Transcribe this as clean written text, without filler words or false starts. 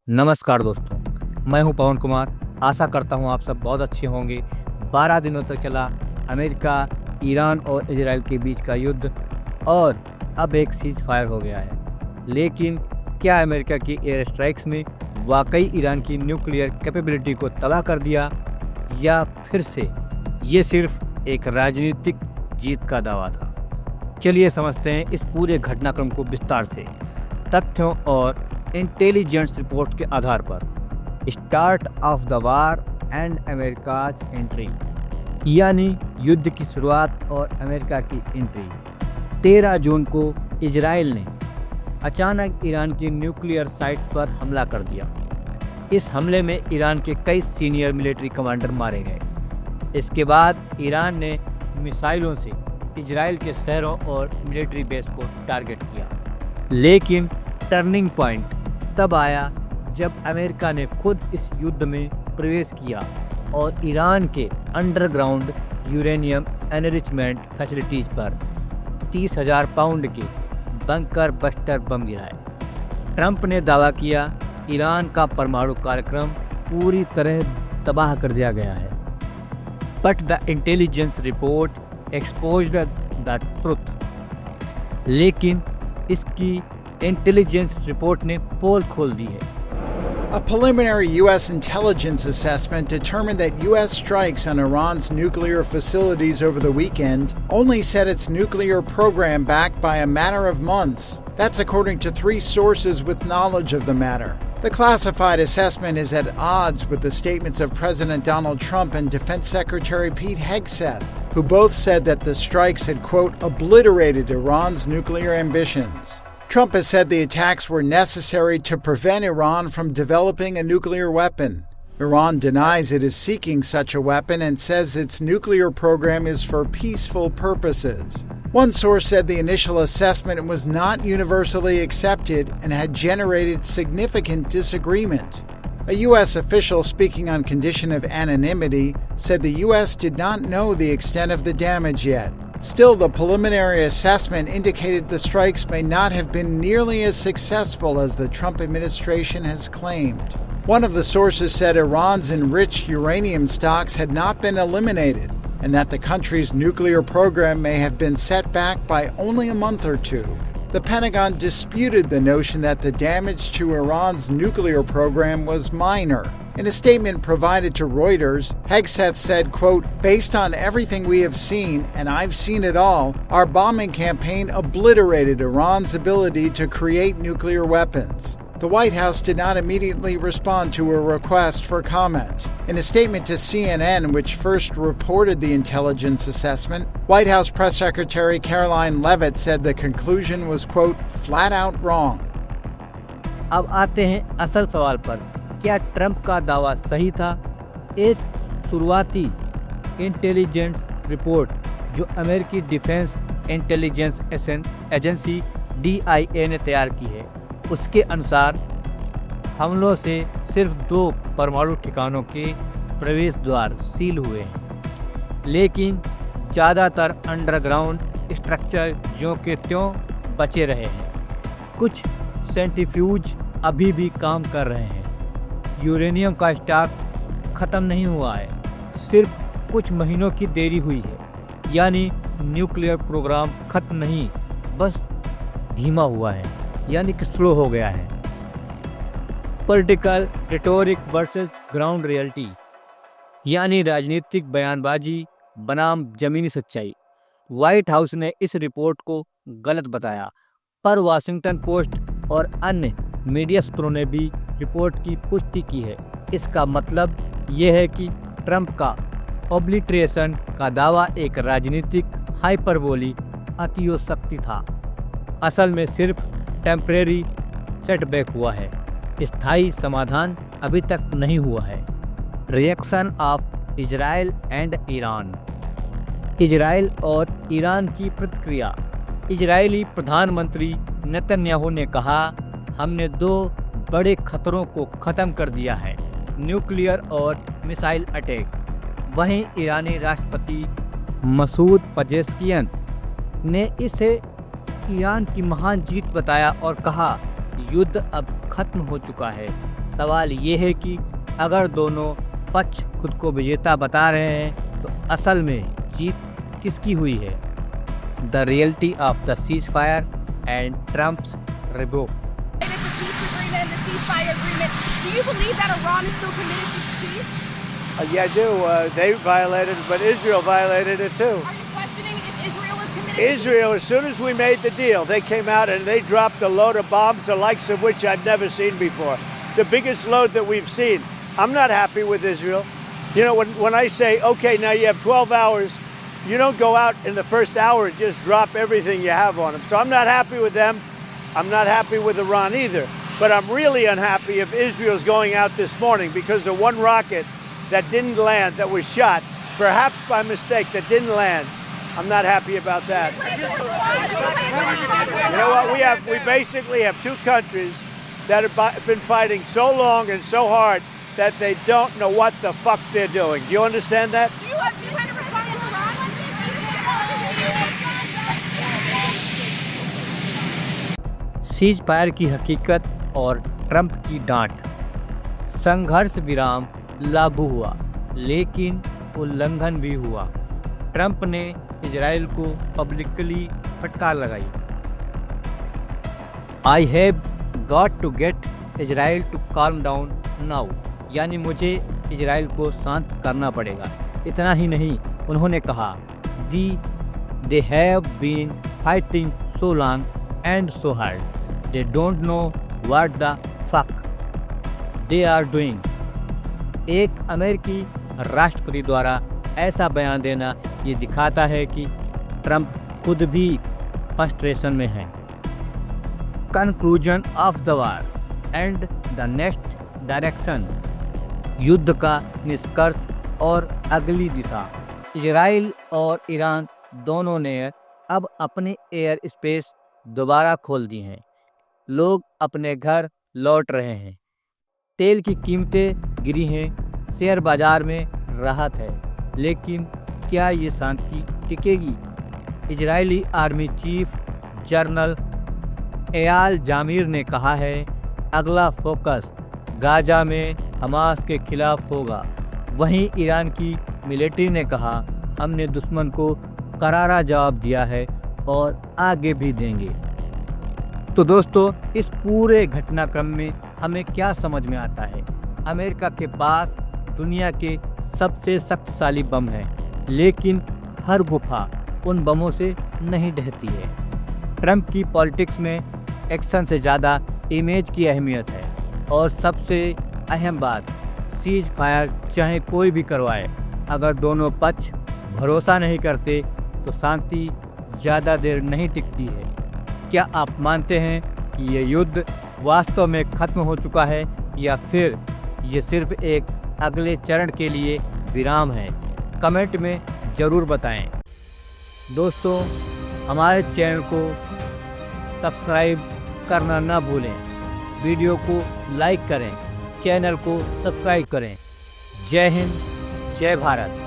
नमस्कार दोस्तों, मैं हूं पवन कुमार। आशा करता हूं आप सब बहुत अच्छे होंगे। 12 दिनों तक चला अमेरिका, ईरान और इजराइल के बीच का युद्ध और अब एक सीज फायर हो गया है। लेकिन क्या अमेरिका की एयर स्ट्राइक्स ने वाकई ईरान की न्यूक्लियर कैपेबिलिटी को तबाह कर दिया, या फिर से ये सिर्फ एक राजनीतिक जीत का दावा था? चलिए समझते हैं इस पूरे घटनाक्रम को विस्तार से, तथ्यों और इंटेलिजेंस रिपोर्ट के आधार पर। Start of the war and America's entry, यानी युद्ध की शुरुआत और अमेरिका की एंट्री। 13 जून को इजराइल ने अचानक ईरान की न्यूक्लियर साइट्स पर हमला कर दिया। इस हमले में ईरान के कई सीनियर मिलिट्री कमांडर मारे गए। इसके बाद ईरान ने मिसाइलों से इजराइल के शहरों और मिलिट्री बेस को टारगेट किया। लेकिन टर्निंग पॉइंट तब आया जब अमेरिका ने खुद इस युद्ध में प्रवेश किया और ईरान के अंडरग्राउंड यूरेनियम एनरिचमेंट फैसिलिटीज़ पर 30,000 पाउंड के बंकर बस्टर बम गिराए। ट्रंप ने दावा किया ईरान का परमाणु कार्यक्रम पूरी तरह तबाह कर दिया गया है। But the intelligence report exposed the truth. लेकिन इसकी इंटेलिजेंस रिपोर्ट ने पोल खोल दी है। A preliminary U.S. intelligence assessment determined that U.S. strikes on Iran's nuclear facilities over the weekend only set its nuclear program back by a matter of months. That's according to 3 sources with knowledge of the matter. The classified assessment is at odds with the statements of President Donald Trump and Defense Secretary Pete Hegseth, who both said that the strikes had, quote, obliterated Iran's nuclear ambitions. Trump has said the attacks were necessary to prevent Iran from developing a nuclear weapon. Iran denies it is seeking such a weapon and says its nuclear program is for peaceful purposes. One source said the initial assessment was not universally accepted and had generated significant disagreement. A U.S. official speaking on condition of anonymity said the U.S. did not know the extent of the damage yet. Still, the preliminary assessment indicated the strikes may not have been nearly as successful as the Trump administration has claimed. One of the sources said Iran's enriched uranium stocks had not been eliminated, and that the country's nuclear program may have been set back by only a month or two. The Pentagon disputed the notion that the damage to Iran's nuclear program was minor. In a statement provided to Reuters, Hegseth said, quote, based on everything we have seen, and I've seen it all, our bombing campaign obliterated Iran's ability to create nuclear weapons. The White House did not immediately respond to a request for comment. In a statement to CNN, which first reported the intelligence assessment, White House Press Secretary Caroline Leavitt said the conclusion was, quote, flat out wrong. अब आते हैं असल सवाल पर, क्या Trump का दावा सही था? एक शुरुआती इंटेलिजेंस रिपोर्ट जो अमेरिकी डिफेंस इंटेलिजेंस एजेंसी DIA ने तैयार की है, उसके अनुसार हमलों से सिर्फ 2 परमाणु ठिकानों के प्रवेश द्वार सील हुए हैं, लेकिन ज़्यादातर अंडरग्राउंड स्ट्रक्चर ज्यों के त्यों बचे रहे हैं। कुछ सेंट्रीफ्यूज अभी भी काम कर रहे हैं। यूरेनियम का स्टॉक ख़त्म नहीं हुआ है, सिर्फ कुछ महीनों की देरी हुई है। यानी न्यूक्लियर प्रोग्राम ख़त्म नहीं, बस धीमा हुआ है, यानी कि स्लो हो गया है। Political rhetoric versus ground reality, यानी राजनीतिक बयानबाजी बनाम ज़मीनी सच्चाई। व्हाइट हाउस ने इस रिपोर्ट को गलत बताया, पर वाशिंगटन पोस्ट और अन्य मीडिया सूत्रों ने भी रिपोर्ट की पुष्टि की है। इसका मतलब यह है कि ट्रंप का ओब्लिटरेशन का दावा एक राजनीतिक हाइपरबोली अतिशयोक्ति था। असल में सिर्फ टेम्परेरी सेटबैक हुआ है, स्थायी समाधान अभी तक नहीं हुआ है। Reaction of Israel and Iran. Israel और ईरान की प्रतिक्रिया। इजरायली प्रधानमंत्री नेतन्याहू ने कहा, हमने 2 बड़े खतरों को ख़त्म कर दिया है, न्यूक्लियर और मिसाइल अटैक। वहीं ईरानी राष्ट्रपति मसूद पेजेश्कियन ने इसे ईरान की महान जीत बताया और कहा युद्ध अब खत्म हो चुका है। सवाल ये है कि अगर दोनों पक्ष खुद को विजेता बता रहे हैं तो असल में जीत किसकी हुई है? The reality of the cease fire and Trump's revoke. Do you believe that Iran is still committed to peace? Yeah, I do. They violated it, but Israel violated it too. Are you questioning if Israel is committed? Israel, as soon as we made the deal, they came out and they dropped a load of bombs, the likes of which I've never seen before. The biggest load that we've seen. I'm not happy with Israel. You know, when I say, okay, now you have 12 hours, you don't go out in the first hour and just drop everything you have on them. So I'm not happy with them. I'm not happy with Iran either. But I'm really unhappy if Israel's going out this morning because of one rocket that didn't land, that was shot, perhaps by mistake, that didn't land. I'm not happy about that. You know what? We basically have two countries that have been fighting so long and so hard that they don't know what the fuck they're doing. Do you understand that? Do you have to respond to Iran like this? Cease fire की हकीकत और Trump की डांट। संघर्ष विराम लागू हुआ लेकिन उल्लंघन भी हुआ। ट्रंप ने इजराइल को पब्लिकली फटकार लगाई। I have got to get Israel to calm down now, यानी मुझे इजराइल को शांत करना पड़ेगा। इतना ही नहीं, उन्होंने कहा they have been fighting so long and so hard, they don't know what the fuck they are doing. एक अमेरिकी राष्ट्रपति द्वारा ऐसा बयान देना ये दिखाता है कि ट्रंप खुद भी फ्रस्ट्रेशन में है। Conclusion of the war and the next direction, युद्ध का निष्कर्ष और अगली दिशा। इजराइल और ईरान दोनों ने अब अपने एयर स्पेस दोबारा खोल दी हैं। लोग अपने घर लौट रहे हैं। तेल की कीमतें गिरी हैं, शेयर बाजार में राहत है, लेकिन क्या ये शांति टिकेगी? Israeli army chief general Eyal Zamir ने कहा है अगला फोकस गाजा में हमास के खिलाफ होगा। वहीं ईरान की मिलिट्री ने कहा हमने दुश्मन को करारा जवाब दिया है और आगे भी देंगे। तो दोस्तों, इस पूरे घटनाक्रम में हमें क्या समझ में आता है? अमेरिका के पास दुनिया के सबसे शक्तिशाली बम है, लेकिन हर गुफा उन बमों से नहीं ढहती है। ट्रंप की पॉलिटिक्स में एक्शन से ज़्यादा इमेज की अहमियत है। और सबसे अहम बात, सीज फायर चाहे कोई भी करवाए, अगर दोनों पक्ष भरोसा नहीं करते तो शांति ज़्यादा देर नहीं टिकती है। क्या आप मानते हैं कि ये युद्ध वास्तव में ख़त्म हो चुका है या फिर ये सिर्फ एक अगले चरण के लिए विराम है? कमेंट में ज़रूर बताएं। दोस्तों, हमारे चैनल को सब्सक्राइब करना ना भूलें। वीडियो को लाइक करें, चैनल को सब्सक्राइब करें। जय हिंद, जय भारत।